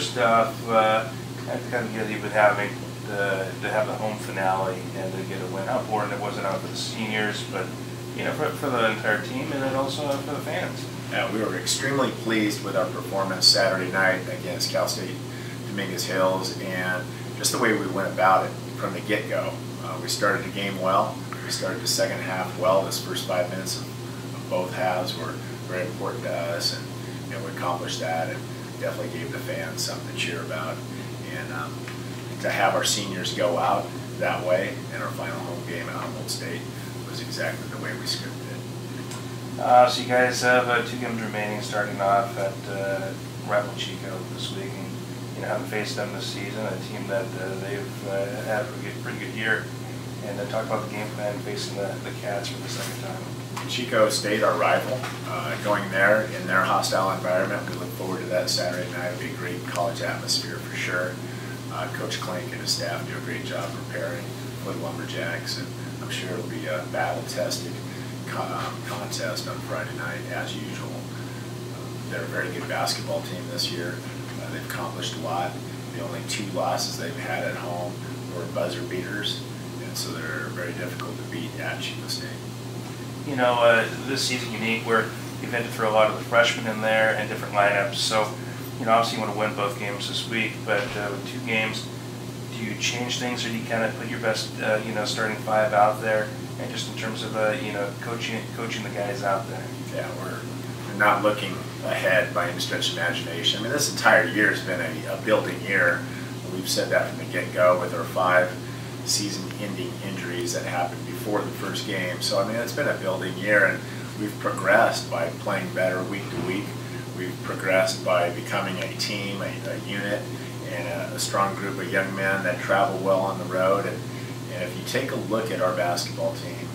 first off, I've kind of good you've been having to have the home finale and to get a win. How important it wasn't only for the seniors, but for the entire team, and then also for the fans. Yeah, we were extremely pleased with our performance Saturday night against Cal State Dominguez Hills, and just the way we went about it from the get-go. We started the game well. We started the second half well. This first 5 minutes of both halves were very important to us, and we accomplished that, and definitely gave the fans something to cheer about. And to have our seniors go out that way in our final home game at Humboldt State was exactly the way we scripted it. So you guys have 2 games remaining, starting off at rival Chico this week. And, haven't faced them this season, a team that they've had a pretty good year. And then talk about the game plan facing the Cats for the second time. Chico State, our rival, going there in their hostile environment. We look forward to that Saturday night. It'll be a great college atmosphere for sure. Coach Klink and his staff do a great job preparing for the Lumberjacks, and I'm sure it'll be a battle-tested contest on Friday night as usual. They're a very good basketball team this year. They've accomplished a lot. The only 2 losses they've had at home were buzzer beaters, and so they're very difficult to beat at Chico State. This season unique where you've had to throw a lot of the freshmen in there and different lineups. So, obviously you want to win both games this week, but with 2 games, do you change things, or do you kind of put your best, starting 5 out there, and just in terms of, coaching the guys out there? Yeah, we're not looking ahead by any stretch of imagination. I mean, this entire year has been a building year. We've said that from the get-go with our 5 season-ending injuries that happened before the first game. So, I mean, it's been a building year, and we've progressed by playing better week to week. We've progressed by becoming a team, a unit, and a strong group of young men that travel well on the road. And if you take a look at our basketball team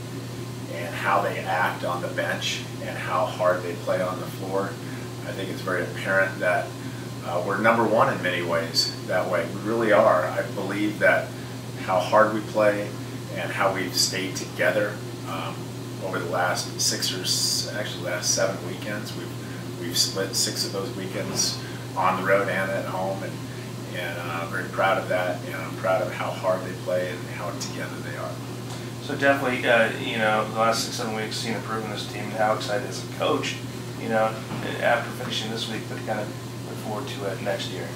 and how they act on the bench and how hard they play on the floor, I think it's very apparent that we're number 1 in many ways that way. We really are. I believe that how hard we play and how we've stayed together over the last last 7 weekends. We've split 6 of those weekends on the road and at home, and I'm very proud of that, and I'm proud of how hard they play and how together they are. So definitely, the last 6-7 weeks, seen improvement in this team, and how excited as a coach, after finishing this week, but kind of look forward to it next year.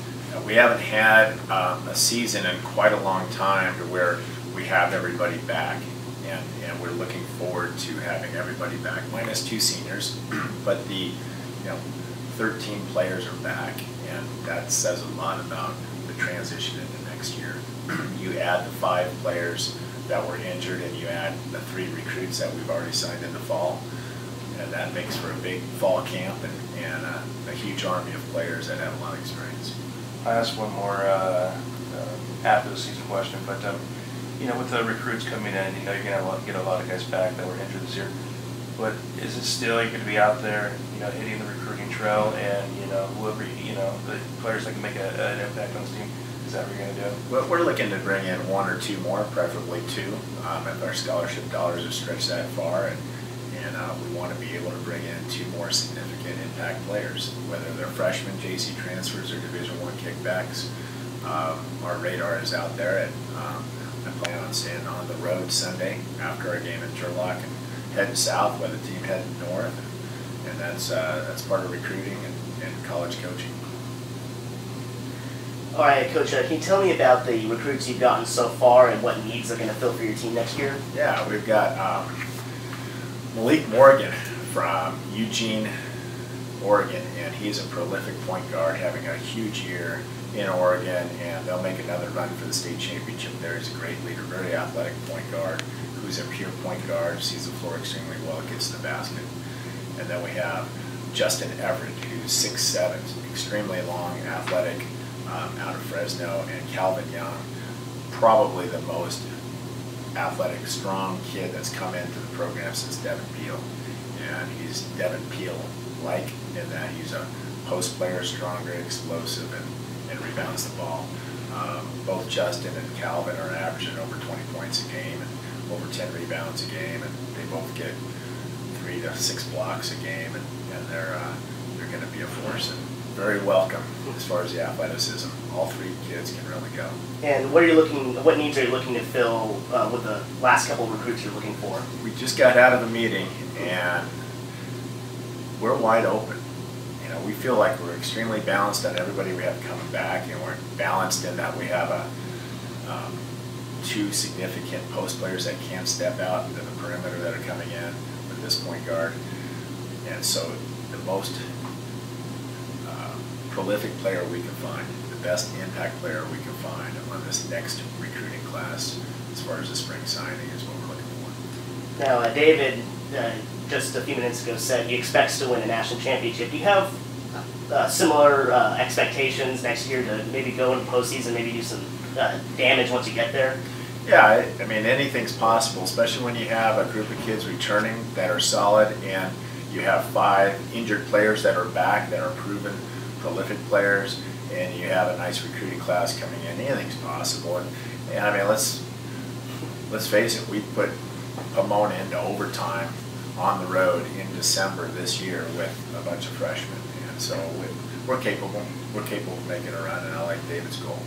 We haven't had a season in quite a long time to where we have everybody back, and we're looking forward to having everybody back, minus 2 seniors, but the 13 players are back, and that says a lot about the transition into next year. You add the 5 players that were injured, and you add the 3 recruits that we've already signed in the fall, and that makes for a big fall camp and a huge army of players that have a lot of experience. I'll ask one more after the season question, but with the recruits coming in, you're going to get a lot of guys back that were injured this year. But is it still you're going to be out there, hitting the recruiting trail, and whoever the players that can make an impact on this team? Is that what you're going to do? Well, we're looking to bring in 1 or 2 more, preferably 2, if our scholarship dollars are stretched that far, and we want to be able to bring in 2 more significant impact players, whether they're freshmen, JC transfers, or Division I kickbacks. Our radar is out there, and I plan on staying on the road Sunday after our game in Turlock and heading south while the team heading north, and that's part of recruiting and college coaching. All right, Coach, can you tell me about the recruits you've gotten so far and what needs they're going to fill for your team next year? Yeah, we've got Malik Morgan from Eugene, Oregon, and he's a prolific point guard, having a huge year in Oregon, and they'll make another run for the state championship there. He's a great leader, very athletic point guard, who's a pure point guard, sees the floor extremely well, gets to the basket. And then we have Justin Everett, who's 6'7", extremely long, athletic, out of Fresno, and Calvin Young, probably the most athletic, strong kid that's come into the program since Devin Peel. And he's Devin Peel-like in that he's a post player, stronger, explosive, and rebounds the ball. Both Justin and Calvin are averaging over 20 points a game and over 10 rebounds a game, and they both get 3 to 6 blocks a game, and they're going to be a force and very welcome as far as the athleticism. All three kids can really go. And what needs are you looking to fill with the last couple of recruits you're looking for? We just got out of the meeting and we're wide open. You know, we feel like we're extremely balanced on everybody we have coming back, and we're balanced in that we have two significant post players that can step out into the perimeter that are coming in with this point guard. And so the most prolific player we can find, the best impact player we can find on this next recruiting class as far as the spring signing is what we're looking for. Now, David, just a few minutes ago, said he expects to win a national championship. Do you have similar expectations next year to maybe go into postseason, maybe do some damage once you get there? Yeah, I mean, anything's possible, especially when you have a group of kids returning that are solid and you have 5 injured players that are back that are proven prolific players, and you have a nice recruiting class coming in. Anything's possible. And I mean, let's face it, we put Pomona into overtime on the road in December this year with a bunch of freshmen, and so we're capable of making a run, and I like David's goal.